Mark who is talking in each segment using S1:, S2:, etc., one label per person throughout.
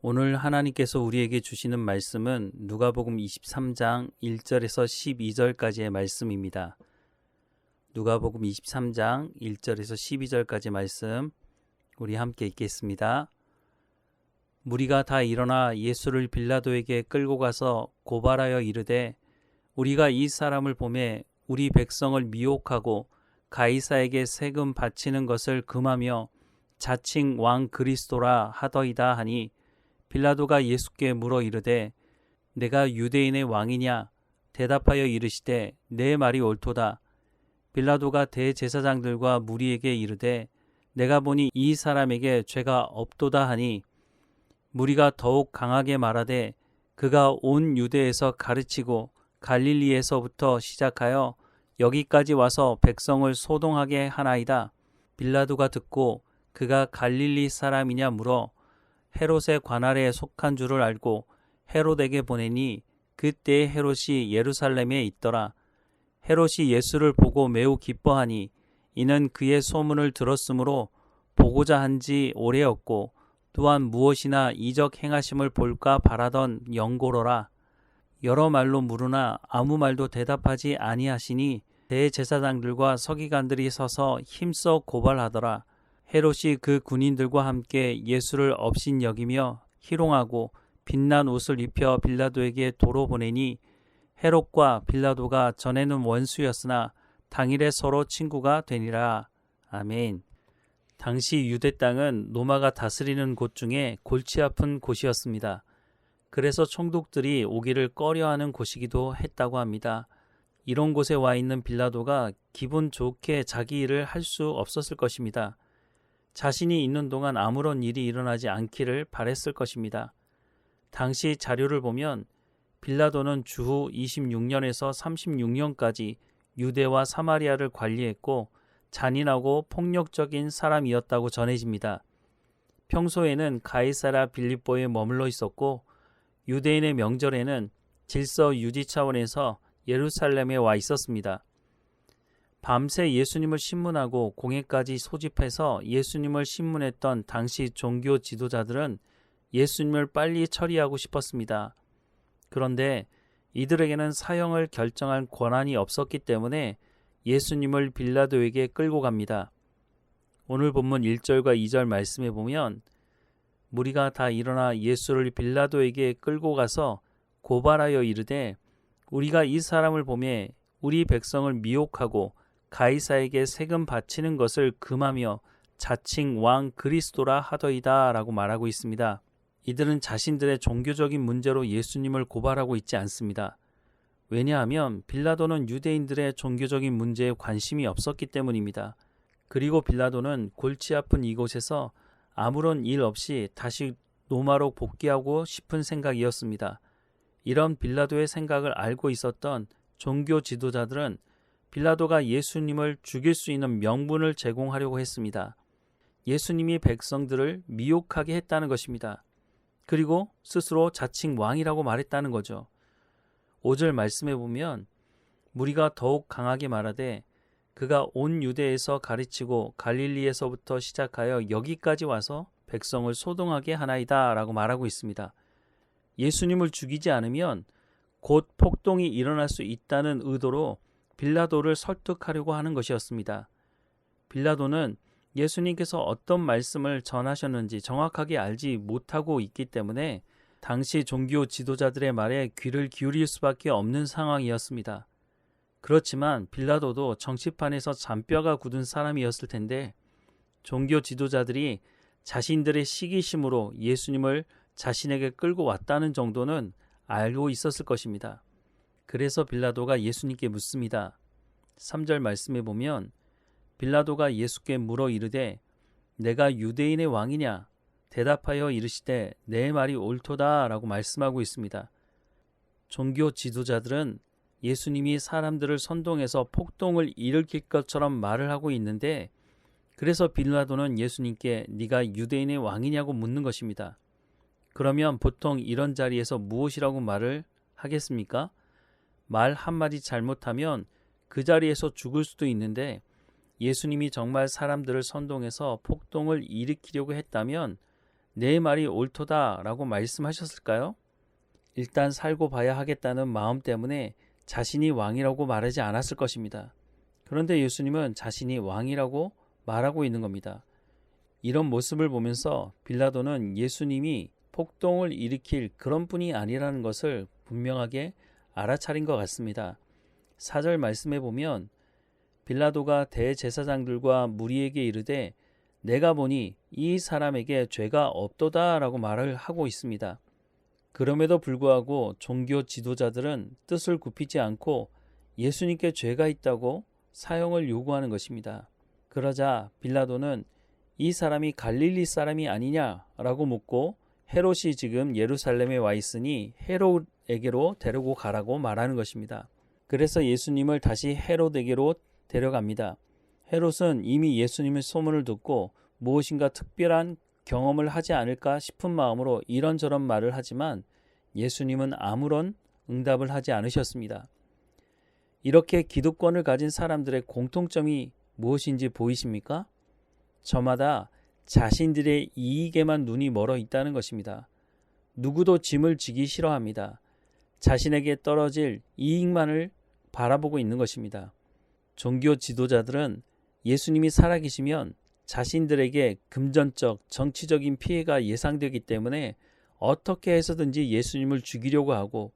S1: 오늘 하나님께서 우리에게 주시는 말씀은 누가복음 23장 1절에서 12절까지의 말씀입니다. 누가복음 23장 1절에서 12절까지 말씀 우리 함께 읽겠습니다. 무리가 다 일어나 예수를 빌라도에게 끌고 가서 고발하여 이르되 우리가 이 사람을 보매 우리 백성을 미혹하고 가이사에게 세금 바치는 것을 금하며 자칭 왕 그리스도라 하더이다 하니 빌라도가 예수께 물어 이르되 내가 유대인의 왕이냐? 대답하여 이르시되 내 말이 옳도다. 빌라도가 대제사장들과 무리에게 이르되 내가 보니 이 사람에게 죄가 없도다 하니 무리가 더욱 강하게 말하되 그가 온 유대에서 가르치고 갈릴리에서부터 시작하여 여기까지 와서 백성을 소동하게 하나이다. 빌라도가 듣고 그가 갈릴리 사람이냐 물어 헤롯의 관할에 속한 줄을 알고 헤롯에게 보내니 그때 헤롯이 예루살렘에 있더라. 헤롯이 예수를 보고 매우 기뻐하니 이는 그의 소문을 들었으므로 보고자 한지 오래였고 또한 무엇이나 이적 행하심을 볼까 바라던 영고로라. 여러 말로 물으나 아무 말도 대답하지 아니하시니 대제사장들과 서기관들이 서서 힘써 고발하더라. 헤롯이 그 군인들과 함께 예수를 업신여기며 희롱하고 빛난 옷을 입혀 빌라도에게 도로 보내니 헤롯과 빌라도가 전에는 원수였으나 당일에 서로 친구가 되니라. 아멘. 당시 유대 땅은 로마가 다스리는 곳 중에 골치 아픈 곳이었습니다. 그래서 총독들이 오기를 꺼려하는 곳이기도 했다고 합니다. 이런 곳에 와 있는 빌라도가 기분 좋게 자기 일을 할 수 없었을 것입니다. 자신이 있는 동안 아무런 일이 일어나지 않기를 바랬을 것입니다. 당시 자료를 보면 빌라도는 주후 26년에서 36년까지 유대와 사마리아를 관리했고 잔인하고 폭력적인 사람이었다고 전해집니다. 평소에는 가이사랴 빌립보에 머물러 있었고 유대인의 명절에는 질서 유지 차원에서 예루살렘에 와 있었습니다. 밤새 예수님을 신문하고 공회까지 소집해서 예수님을 신문했던 당시 종교 지도자들은 예수님을 빨리 처리하고 싶었습니다. 그런데 이들에게는 사형을 결정할 권한이 없었기 때문에 예수님을 빌라도에게 끌고 갑니다. 오늘 본문 1절과 2절 말씀에 보면 무리가 다 일어나 예수를 빌라도에게 끌고 가서 고발하여 이르되 우리가 이 사람을 보매 우리 백성을 미혹하고 가이사에게 세금 바치는 것을 금하며 자칭 왕 그리스도라 하더이다 라고 말하고 있습니다. 이들은 자신들의 종교적인 문제로 예수님을 고발하고 있지 않습니다. 왜냐하면 빌라도는 유대인들의 종교적인 문제에 관심이 없었기 때문입니다. 그리고 빌라도는 골치 아픈 이곳에서 아무런 일 없이 다시 로마로 복귀하고 싶은 생각이었습니다. 이런 빌라도의 생각을 알고 있었던 종교 지도자들은 빌라도가 예수님을 죽일 수 있는 명분을 제공하려고 했습니다. 예수님이 백성들을 미혹하게 했다는 것입니다. 그리고 스스로 자칭 왕이라고 말했다는 거죠. 5절 말씀해 보면 무리가 더욱 강하게 말하되 그가 온 유대에서 가르치고 갈릴리에서부터 시작하여 여기까지 와서 백성을 소동하게 하나이다 라고 말하고 있습니다. 예수님을 죽이지 않으면 곧 폭동이 일어날 수 있다는 의도로 빌라도를 설득하려고 하는 것이었습니다. 빌라도는 예수님께서 어떤 말씀을 전하셨는지 정확하게 알지 못하고 있기 때문에 당시 종교 지도자들의 말에 귀를 기울일 수밖에 없는 상황이었습니다. 그렇지만 빌라도도 정치판에서 잔뼈가 굳은 사람이었을 텐데 종교 지도자들이 자신들의 시기심으로 예수님을 자신에게 끌고 왔다는 정도는 알고 있었을 것입니다. 그래서 빌라도가 예수님께 묻습니다. 3절 말씀에 보면 빌라도가 예수께 물어 이르되 내가 유대인의 왕이냐? 대답하여 이르시되 내 말이 옳도다 라고 말씀하고 있습니다. 종교 지도자들은 예수님이 사람들을 선동해서 폭동을 일으킬 것처럼 말을 하고 있는데 그래서 빌라도는 예수님께 네가 유대인의 왕이냐고 묻는 것입니다. 그러면 보통 이런 자리에서 무엇이라고 말을 하겠습니까? 말 한마디 잘못하면 그 자리에서 죽을 수도 있는데 예수님이 정말 사람들을 선동해서 폭동을 일으키려고 했다면 내 말이 옳도다라고 말씀하셨을까요? 일단 살고 봐야 하겠다는 마음 때문에 자신이 왕이라고 말하지 않았을 것입니다. 그런데 예수님은 자신이 왕이라고 말하고 있는 겁니다. 이런 모습을 보면서 빌라도는 예수님이 폭동을 일으킬 그런 분이 아니라는 것을 분명하게 알아차린 것 같습니다. 4절 말씀에 보면 빌라도가 대제사장들과 무리에게 이르되 내가 보니 이 사람에게 죄가 없도다 라고 말을 하고 있습니다. 그럼에도 불구하고 종교 지도자들은 뜻을 굽히지 않고 예수님께 죄가 있다고 사형을 요구하는 것입니다. 그러자 빌라도는 이 사람이 갈릴리 사람이 아니냐라고 묻고 헤롯이 지금 예루살렘에 와 있으니 헤롯에게로 데리고 가라고 말하는 것입니다. 그래서 예수님을 다시 헤롯에게로 데려갑니다. 헤롯은 이미 예수님의 소문을 듣고 무엇인가 특별한 경험을 하지 않을까 싶은 마음으로 이런저런 말을 하지만 예수님은 아무런 응답을 하지 않으셨습니다. 이렇게 기득권을 가진 사람들의 공통점이 무엇인지 보이십니까? 저마다 자신들의 이익에만 눈이 멀어 있다는 것입니다. 누구도 짐을 지기 싫어합니다. 자신에게 떨어질 이익만을 바라보고 있는 것입니다. 종교 지도자들은 예수님이 살아계시면 자신들에게 금전적, 정치적인 피해가 예상되기 때문에 어떻게 해서든지 예수님을 죽이려고 하고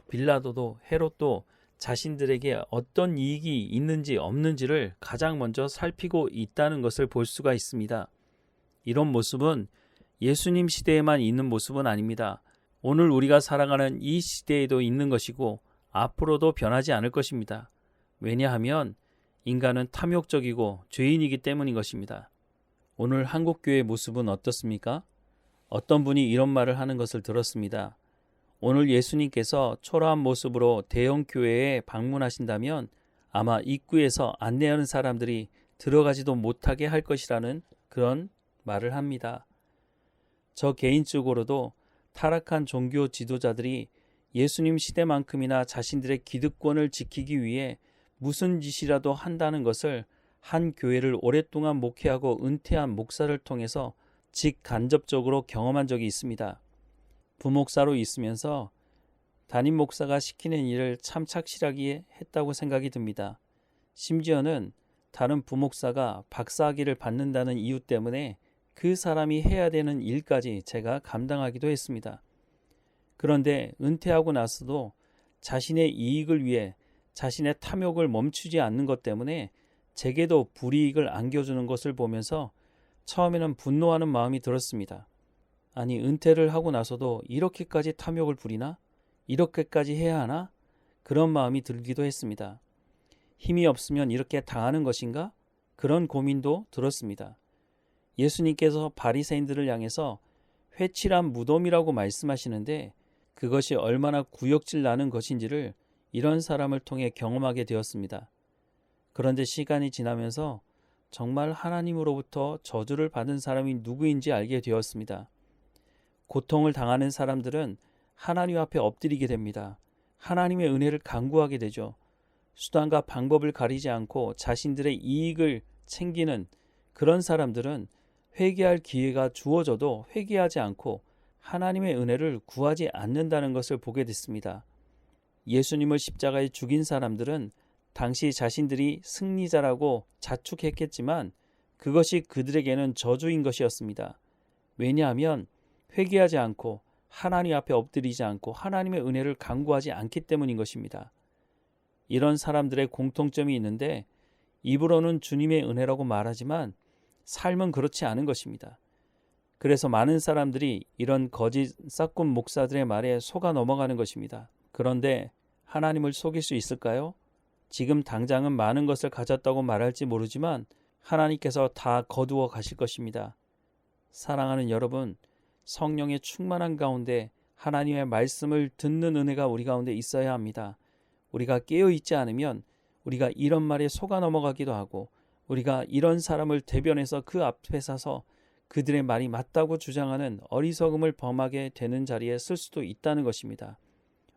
S1: 빌라도도 헤롯도 자신들에게 어떤 이익이 있는지 없는지를 가장 먼저 살피고 있다는 것을 볼 수가 있습니다. 이런 모습은 예수님 시대에만 있는 모습은 아닙니다. 오늘 우리가 살아가는 이 시대에도 있는 것이고 앞으로도 변하지 않을 것입니다. 왜냐하면 인간은 탐욕적이고 죄인이기 때문인 것입니다. 오늘 한국교회의 모습은 어떻습니까? 어떤 분이 이런 말을 하는 것을 들었습니다. 오늘 예수님께서 초라한 모습으로 대형 교회에 방문하신다면 아마 입구에서 안내하는 사람들이 들어가지도 못하게 할 것이라는 그런 말을 합니다. 저 개인적으로도 타락한 종교 지도자들이 예수님 시대만큼이나 자신들의 기득권을 지키기 위해 무슨 짓이라도 한다는 것을 한 교회를 오랫동안 목회하고 은퇴한 목사를 통해서 직간접적으로 경험한 적이 있습니다. 부목사로 있으면서 담임 목사가 시키는 일을 참 착실하게 했다고 생각이 듭니다. 심지어는 다른 부목사가 박사학위를 받는다는 이유 때문에 그 사람이 해야 되는 일까지 제가 감당하기도 했습니다. 그런데 은퇴하고 나서도 자신의 이익을 위해 자신의 탐욕을 멈추지 않는 것 때문에 제게도 불이익을 안겨주는 것을 보면서 처음에는 분노하는 마음이 들었습니다. 아니, 은퇴를 하고 나서도 이렇게까지 탐욕을 부리나? 이렇게까지 해야 하나? 그런 마음이 들기도 했습니다. 힘이 없으면 이렇게 당하는 것인가? 그런 고민도 들었습니다. 예수님께서 바리새인들을 향해서 회칠한 무덤이라고 말씀하시는데 그것이 얼마나 구역질 나는 것인지를 이런 사람을 통해 경험하게 되었습니다. 그런데 시간이 지나면서 정말 하나님으로부터 저주를 받은 사람이 누구인지 알게 되었습니다. 고통을 당하는 사람들은 하나님 앞에 엎드리게 됩니다. 하나님의 은혜를 간구하게 되죠. 수단과 방법을 가리지 않고 자신들의 이익을 챙기는 그런 사람들은 회개할 기회가 주어져도 회개하지 않고 하나님의 은혜를 구하지 않는다는 것을 보게 됐습니다. 예수님을 십자가에 죽인 사람들은 당시 자신들이 승리자라고 자축했겠지만 그것이 그들에게는 저주인 것이었습니다. 왜냐하면 회개하지 않고 하나님 앞에 엎드리지 않고 하나님의 은혜를 간구하지 않기 때문인 것입니다. 이런 사람들의 공통점이 있는데 입으로는 주님의 은혜라고 말하지만 삶은 그렇지 않은 것입니다. 그래서 많은 사람들이 이런 거짓 싹군 목사들의 말에 속아 넘어가는 것입니다. 그런데 하나님을 속일 수 있을까요? 지금 당장은 많은 것을 가졌다고 말할지 모르지만 하나님께서 다 거두어 가실 것입니다. 사랑하는 여러분, 성령의 충만한 가운데 하나님의 말씀을 듣는 은혜가 우리 가운데 있어야 합니다. 우리가 깨어있지 않으면 우리가 이런 말에 속아 넘어가기도 하고 우리가 이런 사람을 대변해서 그 앞에 서서 그들의 말이 맞다고 주장하는 어리석음을 범하게 되는 자리에 쓸 수도 있다는 것입니다.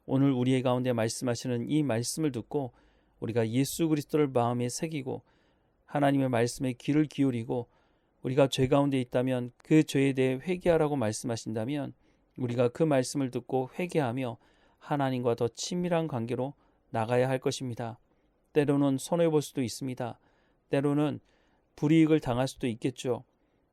S1: 오늘 우리의 가운데 말씀하시는 이 말씀을 듣고 우리가 예수 그리스도를 마음에 새기고 하나님의 말씀에 귀를 기울이고 우리가 죄 가운데 있다면 그 죄에 대해 회개하라고 말씀하신다면 우리가 그 말씀을 듣고 회개하며 하나님과 더 친밀한 관계로 나가야 할 것입니다. 때로는 손해볼 수도 있습니다. 때로는 불이익을 당할 수도 있겠죠.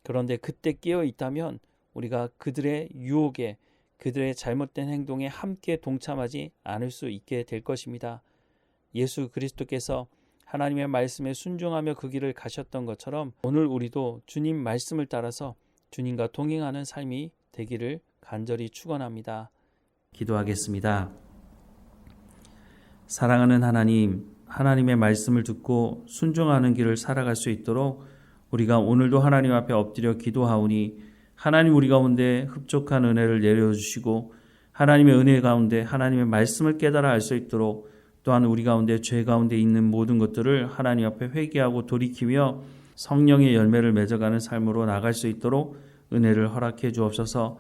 S1: 그런데 그때 깨어 있다면 우리가 그들의 유혹에, 그들의 잘못된 행동에 함께 동참하지 않을 수 있게 될 것입니다. 예수 그리스도께서 하나님의 말씀에 순종하며 그 길을 가셨던 것처럼 오늘 우리도 주님 말씀을 따라서 주님과 동행하는 삶이 되기를 간절히 축원합니다. 기도하겠습니다. 사랑하는 하나님, 하나님의 말씀을 듣고 순종하는 길을 살아갈 수 있도록 우리가 오늘도 하나님 앞에 엎드려 기도하오니 하나님 우리 가운데 흡족한 은혜를 내려주시고 하나님의 은혜 가운데 하나님의 말씀을 깨달아 알 수 있도록 또한 우리 가운데 죄 가운데 있는 모든 것들을 하나님 앞에 회개하고 돌이키며 성령의 열매를 맺어가는 삶으로 나갈 수 있도록 은혜를 허락해 주옵소서.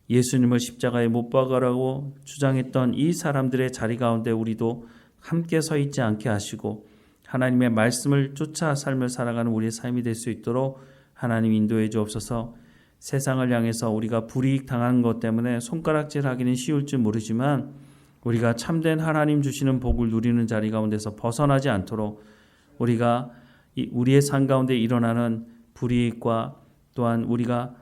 S1: 예수님을 십자가에 못 박으라고 주장했던 이 사람들의 자리 가운데 우리도 함께 서 있지 않게 하시고 하나님의 말씀을 쫓아 삶을 살아가는 우리의 삶이 될 수 있도록 하나님 인도해 주옵소서. 세상을 향해서 우리가 불이익 당한 것 때문에 손가락질하기는 쉬울지 모르지만 우리가 참된 하나님 주시는 복을 누리는 자리 가운데서 벗어나지 않도록 우리가 우리의 삶 가운데 일어나는 불이익과 또한 우리가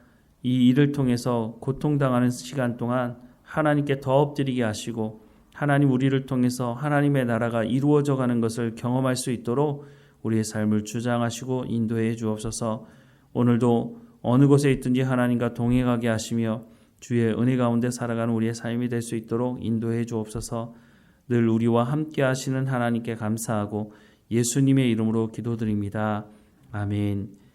S1: 이 일을 통해서 고통당하는 시간 동안 하나님께 더 엎드리게 하시고 하나님 우리를 통해서 하나님의 나라가 이루어져 가는 것을 경험할 수 있도록 우리의 삶을 주장하시고 인도해 주옵소서. 오늘도 어느 곳에 있든지 하나님과 동행하게 하시며 주의 은혜 가운데 살아가는 우리의 삶이 될 수 있도록 인도해 주옵소서. 늘 우리와 함께 하시는 하나님께 감사하고 예수님의 이름으로 기도드립니다. 아멘.